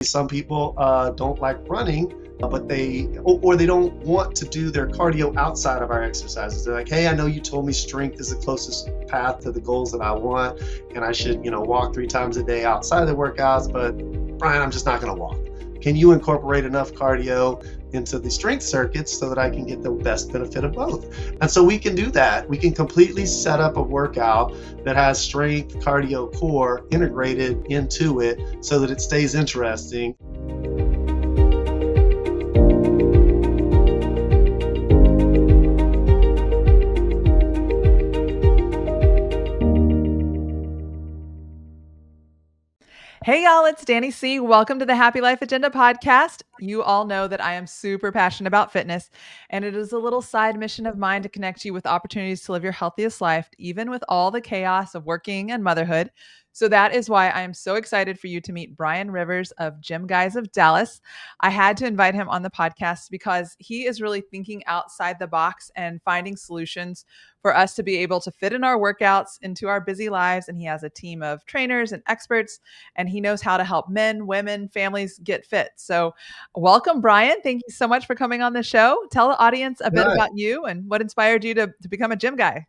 Some people don't like running, but or they don't want to do their cardio outside of our exercises. They're like, hey, I know you told me strength is the closest path to the goals that I want, and I should, walk 3 times a day outside of the workouts, but Brian, I'm just not going to walk. Can you incorporate enough cardio into the strength circuits so that I can get the best benefit of both? And so we can do that. We can completely set up a workout that has strength, cardio, core integrated into it so that it stays interesting. Hey y'all, it's Danny C. Welcome to the Happy Life Agenda podcast. You all know that I am super passionate about fitness, and it is a little side mission of mine to connect you with opportunities to live your healthiest life, even with all the chaos of working and motherhood. So that is why I am so excited for you to meet Brian Rivers of GYMGUYZ of Dallas. I had to invite him on the podcast because he is really thinking outside the box and finding solutions for us to be able to fit in our workouts into our busy lives. And he has a team of trainers and experts, and he knows how to help men, women, families get fit. So welcome, Brian. Thank you so much for coming on the show. Tell the audience a bit about you and what inspired you to become a gym guy.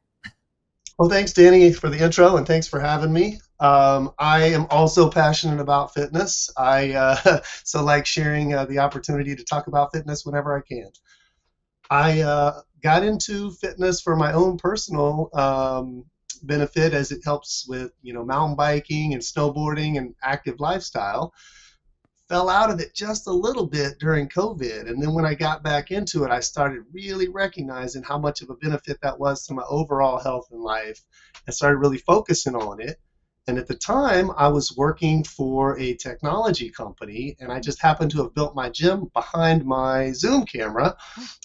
Well, thanks, Danny, for the intro, and thanks for having me. I am also passionate about fitness. I so like sharing the opportunity to talk about fitness whenever I can. I got into fitness for my own personal benefit, as it helps with mountain biking and snowboarding and active lifestyle. Fell out of it just a little bit during COVID, and then when I got back into it, I started really recognizing how much of a benefit that was to my overall health and life, and started really focusing on it. And at the time, I was working for a technology company, and I just happened to have built my gym behind my Zoom camera.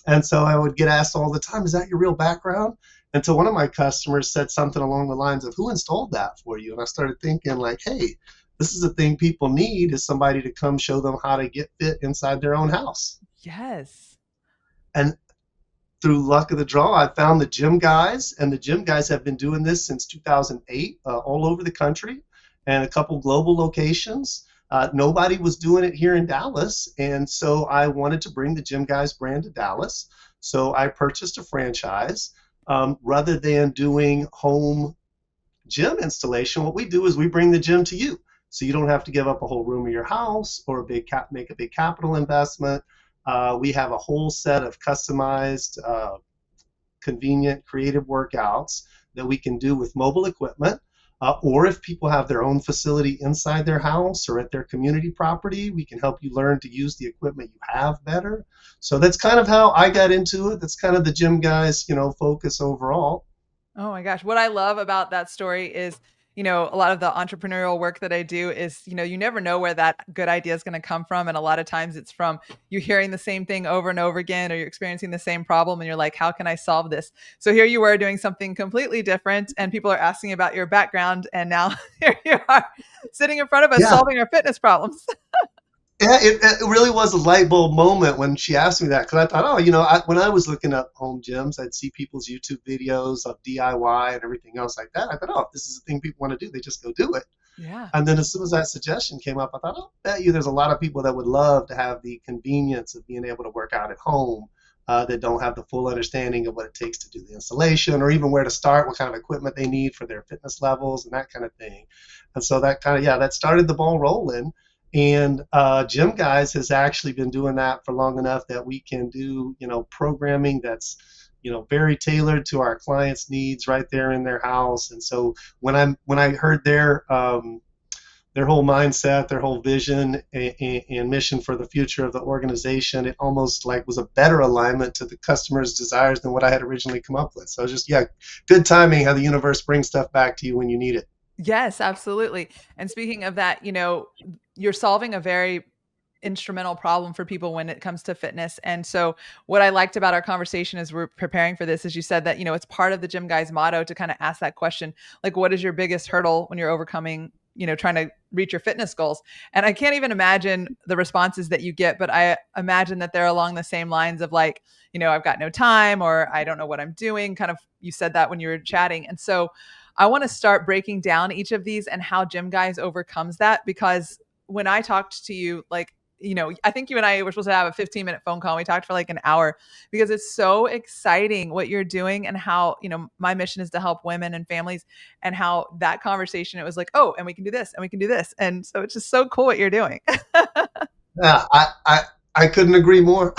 And so I would get asked all the time, is that your real background? Until one of my customers said something along the lines of, who installed that for you? And I started thinking like, hey, this is the thing people need, is somebody to come show them how to get fit inside their own house. Yes. And through luck of the draw, I found the GYMGUYZ, and the GYMGUYZ have been doing this since 2008, all over the country, and a couple global locations. Nobody was doing it here in Dallas, and so I wanted to bring the GYMGUYZ brand to Dallas. So I purchased a franchise. Rather than doing home gym installation, what we do is we bring the gym to you. So you don't have to give up a whole room of your house or make a big capital investment. We have a whole set of customized, convenient, creative workouts that we can do with mobile equipment. Or if people have their own facility inside their house or at their community property, we can help you learn to use the equipment you have better. So that's kind of how I got into it. That's kind of the GYMGUYZ, focus overall. Oh my gosh. What I love about that story is, a lot of the entrepreneurial work that I do is, you never know where that good idea is going to come from. And a lot of times it's from you hearing the same thing over and over again, or you're experiencing the same problem and you're like, how can I solve this? So here you were doing something completely different, and people are asking about your background. And now here you are sitting in front of us Yeah. solving our fitness problems. Yeah, it really was a light bulb moment when she asked me that, because I thought, when I was looking up home gyms, I'd see people's YouTube videos of DIY and everything else like that. I thought, if this is the thing people want to do, they just go do it. Yeah. And then as soon as that suggestion came up, I thought, I bet you there's a lot of people that would love to have the convenience of being able to work out at home, that don't have the full understanding of what it takes to do the installation, or even where to start, what kind of equipment they need for their fitness levels and that kind of thing. And so that that started the ball rolling. And GYMGUYZ has actually been doing that for long enough that we can do, programming that's, very tailored to our clients' needs right there in their house. And so when I heard their whole mindset, their whole vision and mission for the future of the organization, it almost like was a better alignment to the customer's desires than what I had originally come up with. So it was just, good timing how the universe brings stuff back to you when you need it. Yes, absolutely. And speaking of that, you're solving a very instrumental problem for people when it comes to fitness. And so what I liked about our conversation as we're preparing for this is you said that, it's part of the GYMGUYZ motto to kind of ask that question, like, what is your biggest hurdle when you're overcoming, trying to reach your fitness goals? And I can't even imagine the responses that you get, but I imagine that they're along the same lines of like, I've got no time, or I don't know what I'm doing. Kind of, you said that when you were chatting. And so I want to start breaking down each of these and how GYMGUYZ overcomes that, because when I talked to you, like, I think you and I were supposed to have a 15-minute phone call. We talked for like an hour because it's so exciting what you're doing and how, my mission is to help women and families, and how that conversation, it was like, oh, and we can do this and we can do this. And so it's just so cool what you're doing. Yeah, I couldn't agree more.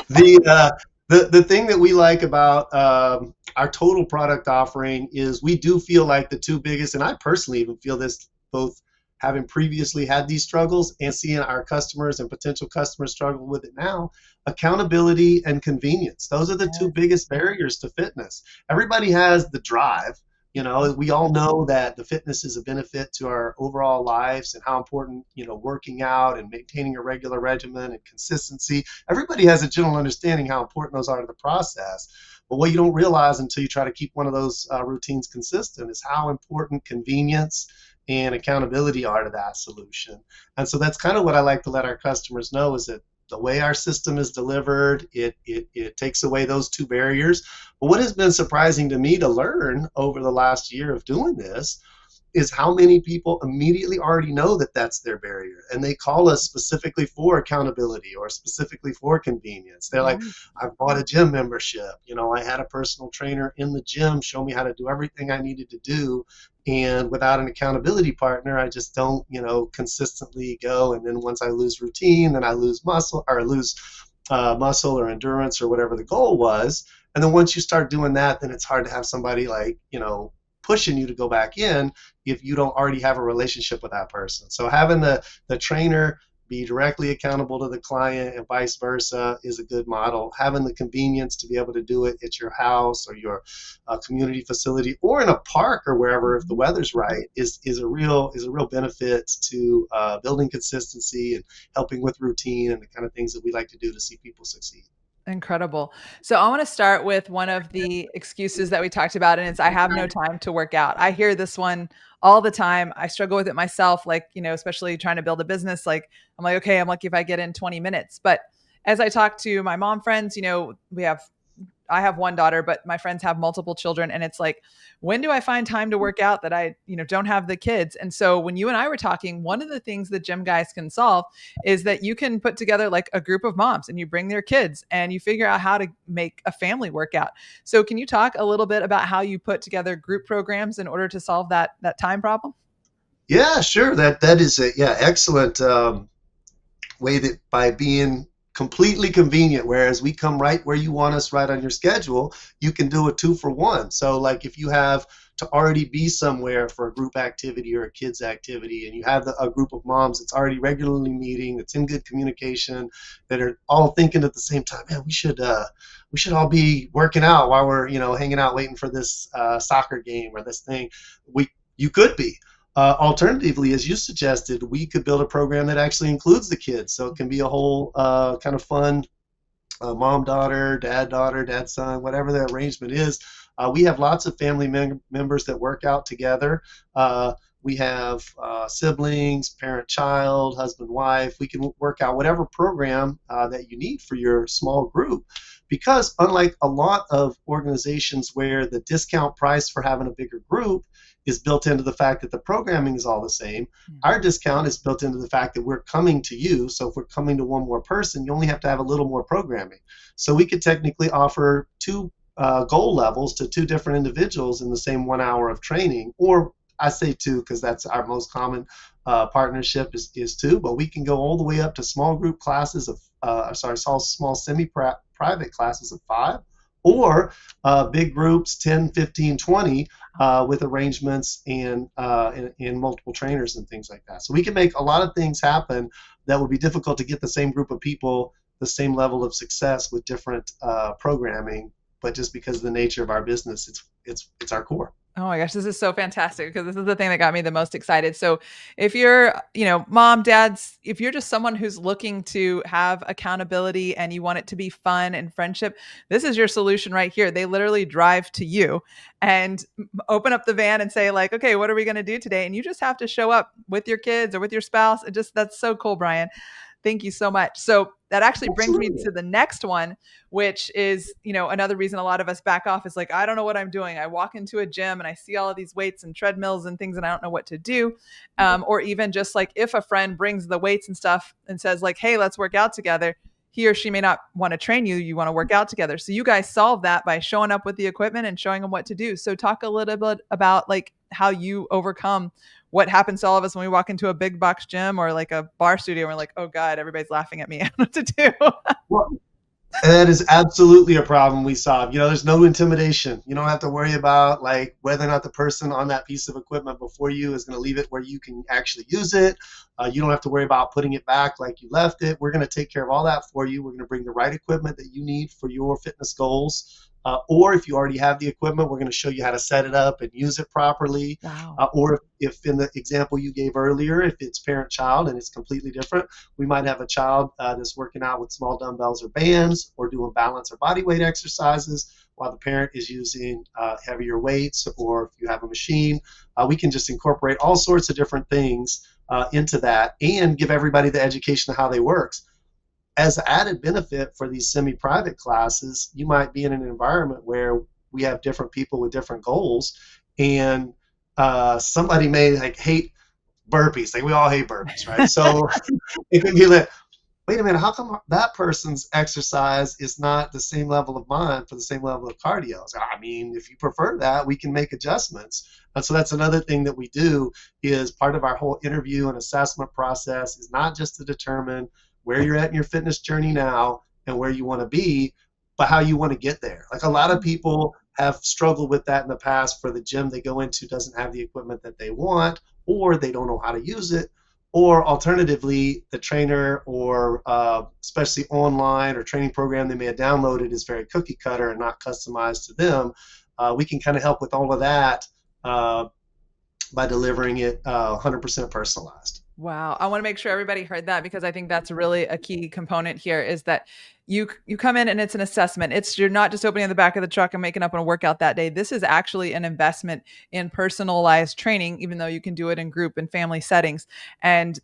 The thing that we like about our total product offering is we do feel like the two biggest, and I personally even feel this, both having previously had these struggles and seeing our customers and potential customers struggle with it now, accountability and convenience. Those are the two biggest barriers to fitness. Everybody has the drive. We all know that the fitness is a benefit to our overall lives and how important, working out and maintaining a regular regimen and consistency. Everybody has a general understanding how important those are to the process. But what you don't realize until you try to keep one of those routines consistent is how important convenience and accountability are to that solution. And so that's kind of what I like to let our customers know, is that the way our system is delivered, it takes away those two barriers. But what has been surprising to me to learn over the last year of doing this is how many people immediately already know that that's their barrier, and they call us specifically for accountability or specifically for convenience. They're Yeah. like, I've bought a gym membership, I had a personal trainer in the gym show me how to do everything I needed to do, and without an accountability partner, I just don't, consistently go. And then once I lose routine, then I lose muscle, or lose muscle or endurance or whatever the goal was. And then once you start doing that, then it's hard to have somebody like, pushing you to go back in if you don't already have a relationship with that person. So having the trainer be directly accountable to the client and vice versa is a good model. Having the convenience to be able to do it at your house or your community facility or in a park or wherever, if the weather's right, is a real benefit to building consistency and helping with routine and the kind of things that we like to do to see people succeed. Incredible. So I want to start with one of the excuses that we talked about, and it's I have no time to work out. I hear this one all the time. I struggle with it myself, like, especially trying to build a business. Like, I'm like, okay, I'm lucky if I get in 20 minutes. But as I talk to my mom friends, I have one daughter, but my friends have multiple children. And it's like, when do I find time to work out that I, don't have the kids? And so when you and I were talking, one of the things that Gym Guys can solve is that you can put together like a group of moms and you bring their kids and you figure out how to make a family workout. So can you talk a little bit about how you put together group programs in order to solve that time problem? Yeah, sure. That is a excellent way, that by being completely convenient, whereas we come right where you want us, right on your schedule, you can do a 2-for-1. So like if you have to already be somewhere for a group activity or a kids activity, and you have a group of moms that's already regularly meeting, that's in good communication, that are all thinking at the same time, man, we should all be working out while we're hanging out waiting for this soccer game or this thing. You could be. Alternatively, as you suggested, we could build a program that actually includes the kids, so it can be a whole kind of fun mom daughter, dad son, whatever the arrangement is. We have lots of family members that work out together. We have siblings, parent child, husband wife. We can work out whatever program that you need for your small group, because unlike a lot of organizations where the discount price for having a bigger group is built into the fact that the programming is all the same, our discount is built into the fact that we're coming to you. So if we're coming to one more person, you only have to have a little more programming. So we could technically offer two goal levels to two different individuals in the same 1 hour of training. Or I say two because that's our most common partnership is two, but we can go all the way up to small group classes of small semi-private classes of 5, or big groups 10, 15, 20 with arrangements and multiple trainers and things like that. So we can make a lot of things happen that would be difficult to get the same group of people the same level of success with different programming, but just because of the nature of our business, it's our core. Oh my gosh, this is so fantastic because this is the thing that got me the most excited. So, if you're, mom, dads, if you're just someone who's looking to have accountability and you want it to be fun and friendship, this is your solution right here. They literally drive to you and open up the van and say, like, okay, what are we going to do today? And you just have to show up with your kids or with your spouse. That's so cool, Brian. Thank you so much. So, that actually brings me Absolutely. to the next one, which is, another reason a lot of us back off is like, I don't know what I'm doing. I walk into a gym and I see all of these weights and treadmills and things and I don't know what to do. Or even just like if a friend brings the weights and stuff and says like, hey, let's work out together, he or she may not want to train you. You want to work out together. So you guys solve that by showing up with the equipment and showing them what to do. So talk a little bit about like how you overcome what happens to all of us when we walk into a big box gym or like a bar studio and we're like, oh God, everybody's laughing at me. I don't know what to do. Well, that is absolutely a problem we solve. There's no intimidation. You don't have to worry about like whether or not the person on that piece of equipment before you is going to leave it where you can actually use it. You don't have to worry about putting it back like you left it. We're going to take care of all that for you. We're going to bring the right equipment that you need for your fitness goals. Or if you already have the equipment, we're going to show you how to set it up and use it properly. Wow. Or if in the example you gave earlier, if it's parent-child and it's completely different, we might have a child that's working out with small dumbbells or bands or doing balance or body weight exercises while the parent is using heavier weights, or if you have a machine. We can just incorporate all sorts of different things into that and give everybody the education of how they work. As an added benefit for these semi-private classes, you might be in an environment where we have different people with different goals, and somebody may like hate burpees. Like we all hate burpees, right? So it can be like, wait a minute, how come that person's exercise is not the same level of mine for the same level of cardio? So, I mean, if you prefer that, we can make adjustments. And so that's another thing that we do is part of our whole interview and assessment process is not just to determine where you're at in your fitness journey now and where you want to be, but how you want to get there. Like a lot of people have struggled with that in the past for the gym they go into doesn't have the equipment that they want, or they don't know how to use it, or alternatively, the trainer or especially online or training program they may have downloaded is very cookie cutter and not customized to them. We can kind of help with all of that by delivering it 100% personalized. Wow. I want to make sure everybody heard that because I think that's really a key component here is that you come in and it's an assessment. You're not just opening the back of the truck and making up a workout that day. This is actually an investment in personalized training, even though you can do it in group and family settings. And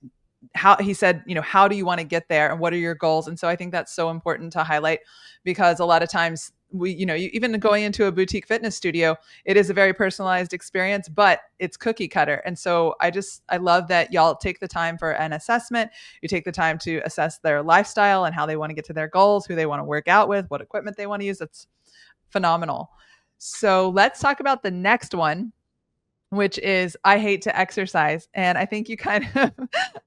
how he said, how do you want to get there and what are your goals? And so I think that's so important to highlight because a lot of times even going into a boutique fitness studio, it is a very personalized experience, but it's cookie cutter. And so I love that y'all take the time for an assessment. You take the time to assess their lifestyle and how they want to get to their goals, who they want to work out with, what equipment they want to use. That's phenomenal. So let's talk about the next one, which is I hate to exercise. And I think you kind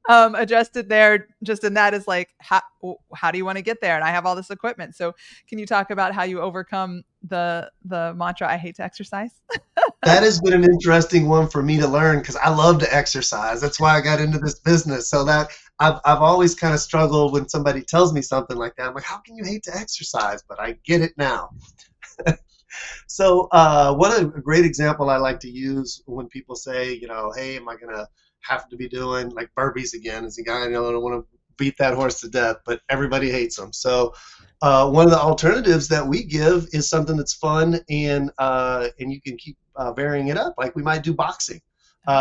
of addressed it there just in that is like, how do you want to get there? And I have all this equipment. So can you talk about how you overcome the mantra, I hate to exercise? That has been an interesting one for me to learn because I love to exercise. That's why I got into this business. So that I've always kind of struggled when somebody tells me something like that. I'm like, how can you hate to exercise? But I get it now. So what a great example I like to use when people say, hey, am I going to have to be doing like burpees again? As a guy, I don't want to beat that horse to death, but everybody hates them. So one of the alternatives that we give is something that's fun and you can keep varying it up. Like we might do boxing.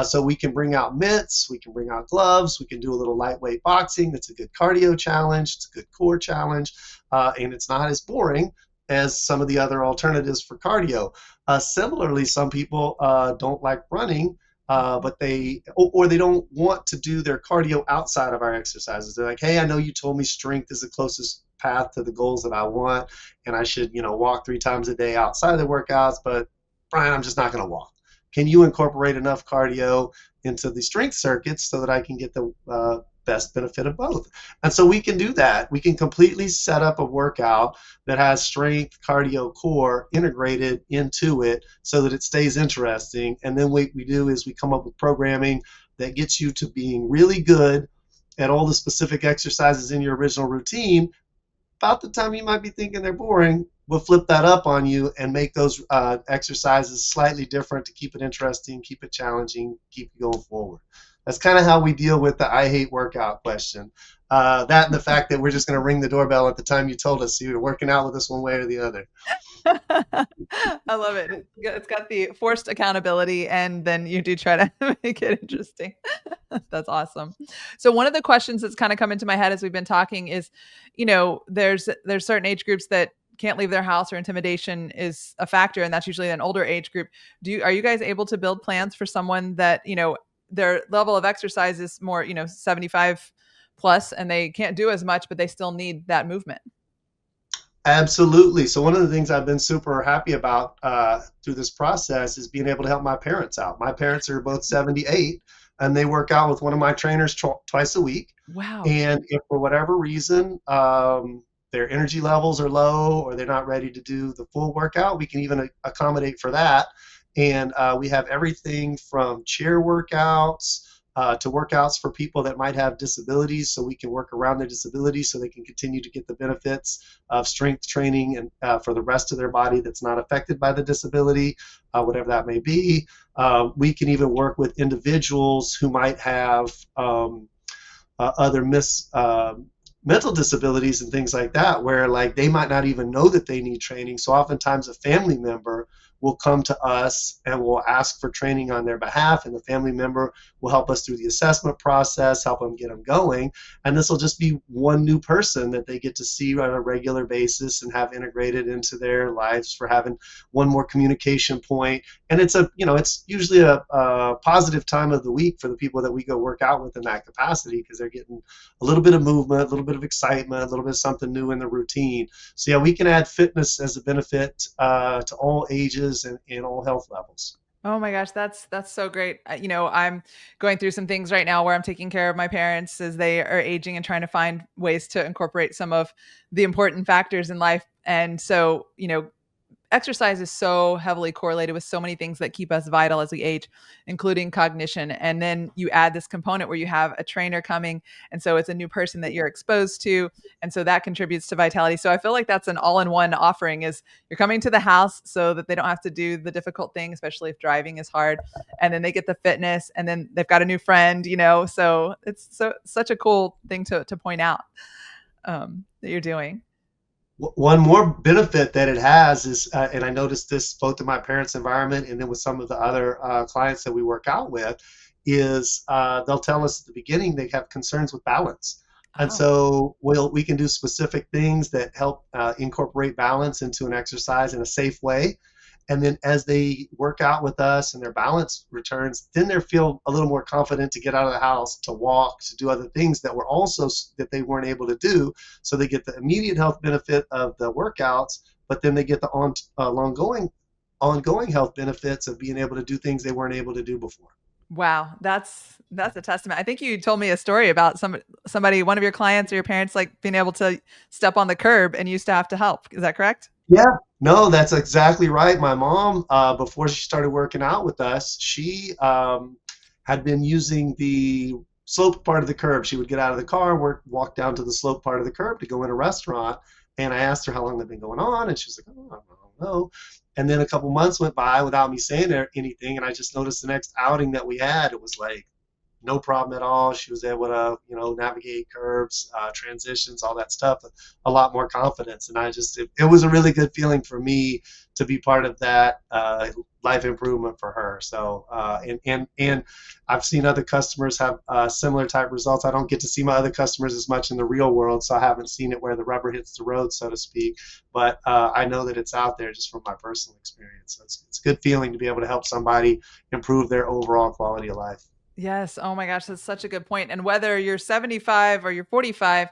So we can bring out mitts, we can bring out gloves, we can do a little lightweight boxing. That's a good cardio challenge, it's a good core challenge, and it's not as boring as some of the other alternatives for cardio. Similarly, some people don't like running, but they don't want to do their cardio outside of our exercises. They're like, hey, I know you told me strength is the closest path to the goals that I want, and I should, walk 3 times a day outside of the workouts, but Brian, I'm just not going to walk. Can you incorporate enough cardio into the strength circuits so that I can get the best benefit of both? And so we can do that. We can completely set up a workout that has strength, cardio, core integrated into it so that it stays interesting. And then what we do is we come up with programming that gets you to being really good at all the specific exercises in your original routine. About the time you might be thinking they're boring, we'll flip that up on you and make those exercises slightly different to keep it interesting, keep it challenging, keep you going forward. That's kind of how we deal with the I hate workout question. That and the fact that we're just going to ring the doorbell at the time you told us so you're working out with us one way or the other. I love it. It's got the forced accountability, and then you do try to make it interesting. That's awesome. So one of the questions that's kind of come into my head as we've been talking is, there's certain age groups that can't leave their house or intimidation is a factor, and that's usually an older age group. Are you guys able to build plans for someone that, their level of exercise is more, 75 plus and they can't do as much, but they still need that movement? Absolutely. So one of the things I've been super happy about through this process is being able to help my parents out. My parents are both 78, and they work out with one of my trainers twice a week. Wow. And if for whatever reason their energy levels are low or they're not ready to do the full workout, we can even accommodate for that. And we have everything from chair workouts to workouts for people that might have disabilities, so we can work around their disabilities so they can continue to get the benefits of strength training and for the rest of their body that's not affected by the disability, whatever that may be. We can even work with individuals who might have other mental disabilities and things like that, where like they might not even know that they need training. So oftentimes a family member will come to us and will ask for training on their behalf, and the family member will help us through the assessment process, help them get them going. And this will just be one new person that they get to see on a regular basis and have integrated into their lives for having one more communication point. And it's usually a positive time of the week for the people that we go work out with in that capacity, because they're getting a little bit of movement, a little bit of excitement, a little bit of something new in the routine. So yeah, we can add fitness as a benefit to all ages and all health levels. Oh my gosh, that's so great. I'm going through some things right now where I'm taking care of my parents as they are aging and trying to find ways to incorporate some of the important factors in life. And so, exercise is so heavily correlated with so many things that keep us vital as we age, including cognition. And then you add this component where you have a trainer coming. And so it's a new person that you're exposed to. And so that contributes to vitality. So I feel like that's an all-in-one offering. Is you're coming to the house so that they don't have to do the difficult thing, especially if driving is hard. And then they get the fitness, and then they've got a new friend, so it's such a cool thing to point out that you're doing. One more benefit that it has is, and I noticed this both in my parents' environment and then with some of the other clients that we work out with, is they'll tell us at the beginning they have concerns with balance. And Oh, so we can do specific things that help incorporate balance into an exercise in a safe way. And then as they work out with us and their balance returns, then they feel a little more confident to get out of the house, to walk, to do other things that were also that they weren't able to do. So they get the immediate health benefit of the workouts, but then they get the ongoing health benefits of being able to do things they weren't able to do before. wow, that's a testament. I think you told me a story about somebody, one of your clients or your parents, like being able to step on the curb and used to have to help. Is that correct? Yeah, no, that's exactly right. My mom, before she started working out with us, she had been using the sloped part of the curb. She would get out of the car, walk down to the sloped part of the curb to go in a restaurant. And I asked her how long they'd been going on, and she was like, "Oh, I don't know." And then a couple months went by without me saying anything, and I just noticed the next outing that we had, it was like no problem at all. She was able to, navigate curves, transitions, all that stuff, with a lot more confidence. And it was a really good feeling for me to be part of that life improvement for her. So, and I've seen other customers have similar type results. I don't get to see my other customers as much in the real world, so I haven't seen it where the rubber hits the road, so to speak. But I know that it's out there just from my personal experience. So it's a good feeling to be able to help somebody improve their overall quality of life. Yes. Oh my gosh, that's such a good point. And whether you're 75 or you're 45,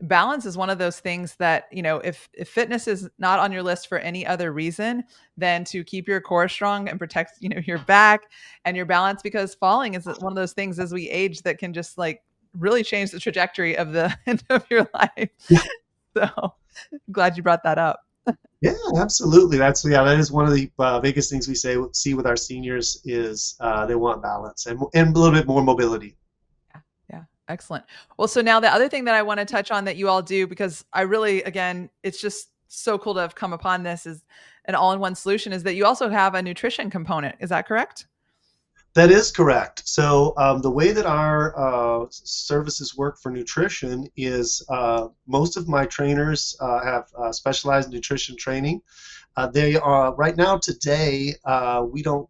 balance is one of those things that, if fitness is not on your list for any other reason than to keep your core strong and protect, your back and your balance, because falling is one of those things as we age that can just like really change the trajectory of the end of your life. So glad you brought that up. Yeah, absolutely. That is one of the biggest things we see with our seniors is they want balance and a little bit more mobility. Yeah. Yeah. Excellent. Well, so now the other thing that I want to touch on that you all do, because I really, again, it's just so cool to have come upon this is an all in one solution, is that you also have a nutrition component. Is that correct? That is correct. So the way that our services work for nutrition is most of my trainers have specialized nutrition training. They are right now today. We don't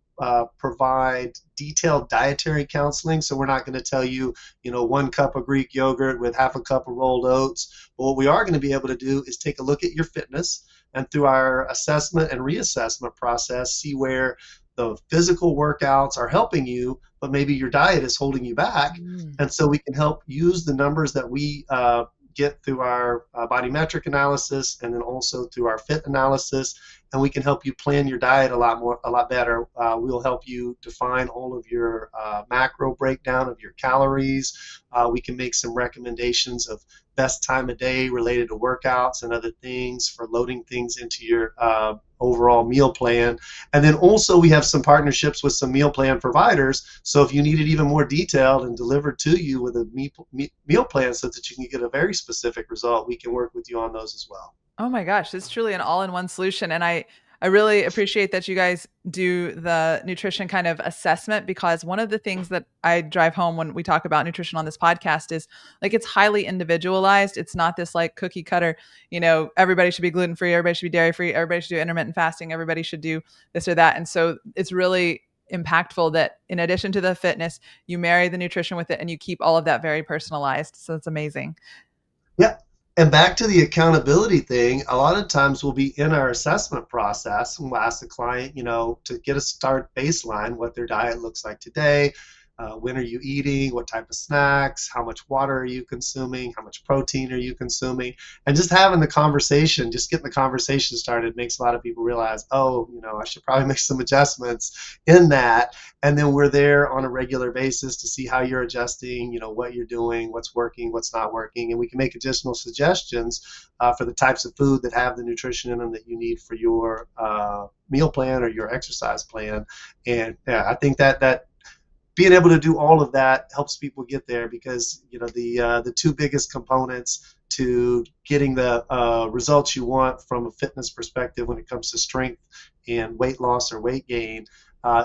provide detailed dietary counseling, so we're not going to tell you, 1 cup of Greek yogurt with half a cup of rolled oats. But what we are going to be able to do is take a look at your fitness, and through our assessment and reassessment process, see where the physical workouts are helping you, but maybe your diet is holding you back. Mm. And so we can help use the numbers that we get through our body metric analysis and then also through our fit analysis, and we can help you plan your diet a lot better. We'll help you define all of your macro breakdown of your calories. We can make some recommendations of best time of day related to workouts and other things for loading things into your overall meal plan. And then also we have some partnerships with some meal plan providers. So if you need it even more detailed and delivered to you with a meal plan so that you can get a very specific result, we can work with you on those as well. Oh my gosh, it's truly an all-in-one solution, and I really appreciate that you guys do the nutrition kind of assessment, because one of the things that I drive home when we talk about nutrition on this podcast is like it's highly individualized. It's not this like cookie cutter, everybody should be gluten-free, everybody should be dairy-free, everybody should do intermittent fasting, everybody should do this or that. And so it's really impactful that in addition to the fitness, you marry the nutrition with it and you keep all of that very personalized. So it's amazing. Yeah. And back to the accountability thing, a lot of times we'll be in our assessment process and we'll ask the client, to get a start baseline, what their diet looks like today. When are you eating? What type of snacks? How much water are you consuming? How much protein are you consuming? And just having the conversation, just getting the conversation started makes a lot of people realize, oh, I should probably make some adjustments in that. And then we're there on a regular basis to see how you're adjusting, what you're doing, what's working, what's not working. And we can make additional suggestions for the types of food that have the nutrition in them that you need for your meal plan or your exercise plan. And yeah, I think that being able to do all of that helps people get there, because the two biggest components to getting the results you want from a fitness perspective when it comes to strength and weight loss or weight gain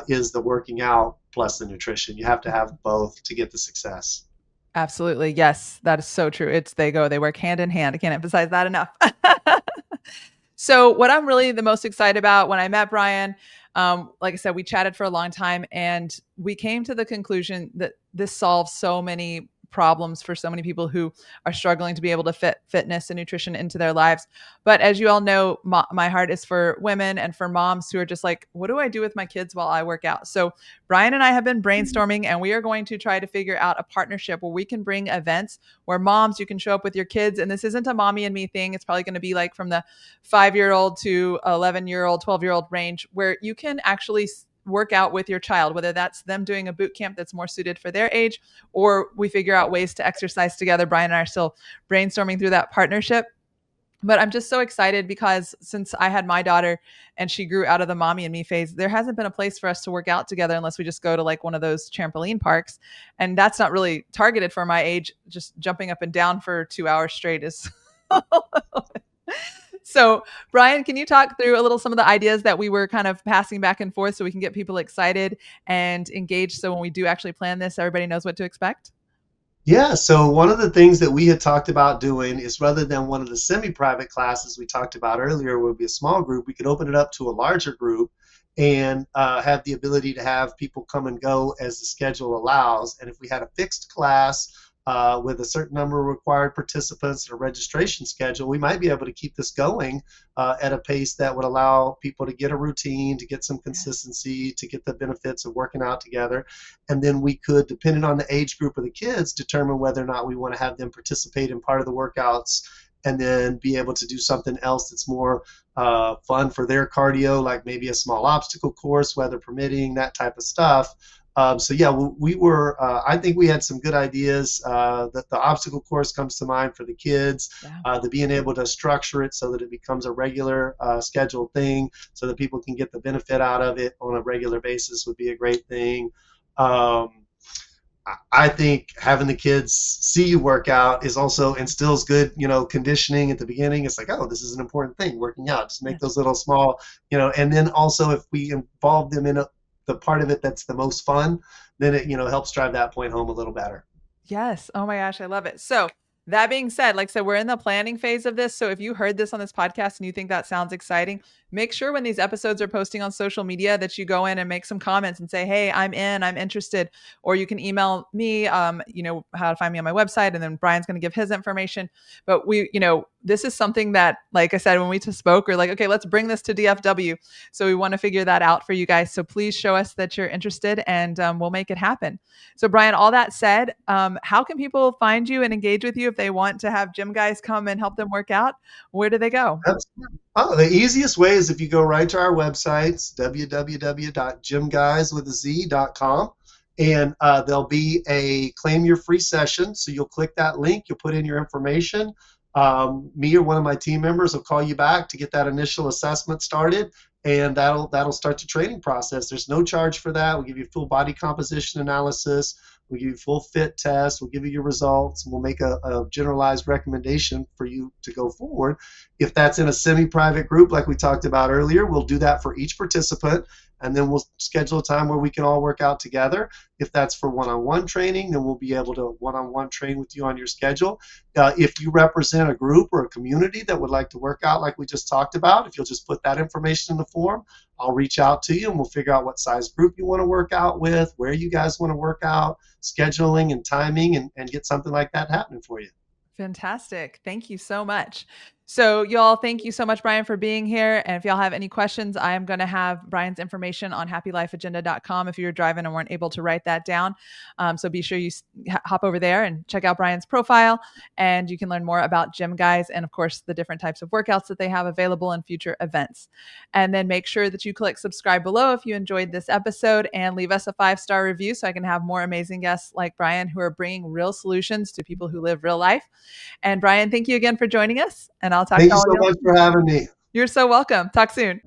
is the working out plus the nutrition. You have to have both to get the success. Absolutely. Yes, that is so true. They work hand in hand. I can't emphasize that enough. So what I'm really the most excited about when I met Brian, like I said, we chatted for a long time and we came to the conclusion that this solves so many problems for so many people who are struggling to be able to fit fitness and nutrition into their lives. But as you all know, my heart is for women and for moms who are just like, what do I do with my kids while I work out? So Brian and I have been brainstorming and we are going to try to figure out a partnership where we can bring events where moms, you can show up with your kids. And this isn't a mommy and me thing. It's probably going to be like from the 5-year-old to 11-year-old, 12-year-old range, where you can actually work out with your child, whether that's them doing a boot camp that's more suited for their age, or we figure out ways to exercise together. Brian and I are still brainstorming through that partnership. But I'm just so excited because since I had my daughter and she grew out of the mommy and me phase, there hasn't been a place for us to work out together unless we just go to like one of those trampoline parks. And that's not really targeted for my age. Just jumping up and down for 2 hours straight is So, Brian, can you talk through a little some of the ideas that we were kind of passing back and forth so we can get people excited and engaged, so when we do actually plan this, everybody knows what to expect? Yeah, so one of the things that we had talked about doing is, rather than one of the semi-private classes we talked about earlier would be a small group, we could open it up to a larger group and have the ability to have people come and go as the schedule allows. And if we had a fixed class with a certain number of required participants and a registration schedule, we might be able to keep this going at a pace that would allow people to get a routine, to get some consistency, to get the benefits of working out together. And then we could, depending on the age group of the kids, determine whether or not we want to have them participate in part of the workouts and then be able to do something else that's more fun for their cardio, like maybe a small obstacle course, weather permitting, that type of stuff. So yeah, we were. I think we had some good ideas. That the obstacle course comes to mind for the kids. Yeah. The being able to structure it so that it becomes a regular scheduled thing, so that people can get the benefit out of it on a regular basis would be a great thing. I think having the kids see you work out is also instills good, conditioning at the beginning. It's like, oh, this is an important thing, working out. Just make Yes. those little small, and then also if we involve them in the part of it that's the most fun, then it helps drive that point home a little better. Yes. Oh my gosh, I love it. So, that being said, like I said, we're in the planning phase of this. So, if you heard this on this podcast and you think that sounds exciting, make sure when these episodes are posting on social media that you go in and make some comments and say, "Hey, I'm interested." Or you can email me, how to find me on my website, and then Brian's going to give his information. But this is something that, like I said, when we just spoke, we're like, okay, let's bring this to DFW. So we want to figure that out for you guys. So please show us that you're interested, and we'll make it happen. So, Brian, all that said, how can people find you and engage with you if they want to have gym guys come and help them work out? Where do they go? The easiest way is if you go right to our websites, www.gymguyz.com, and there'll be a claim your free session. So you'll click that link, you'll put in your information. Me or one of my team members will call you back to get that initial assessment started, and that'll start the training process. There's no charge for that. We'll give you full body composition analysis. We'll give you full fit test. We'll give you your results. And we'll make a generalized recommendation for you to go forward. If that's in a semi-private group, like we talked about earlier, we'll do that for each participant, and then we'll schedule a time where we can all work out together. If that's for one-on-one training, then we'll be able to one-on-one train with you on your schedule. If you represent a group or a community that would like to work out like we just talked about, if you'll just put that information in the form, I'll reach out to you and we'll figure out what size group you want to work out with, where you guys want to work out, scheduling and timing, and get something like that happening for you. Fantastic. Thank you so much. So, y'all, thank you so much, Brian, for being here. And if y'all have any questions, I am going to have Brian's information on happylifeagenda.com if you're driving and weren't able to write that down. So be sure you hop over there and check out Brian's profile, and you can learn more about Gym Guys and, of course, the different types of workouts that they have available in future events. And then make sure that you click subscribe below if you enjoyed this episode, and leave us a 5-star review so I can have more amazing guests like Brian who are bringing real solutions to people who live real life. And Brian, thank you again for joining us. And I'll talk Thank to you all of so you. much for having me. You're so welcome. Talk soon.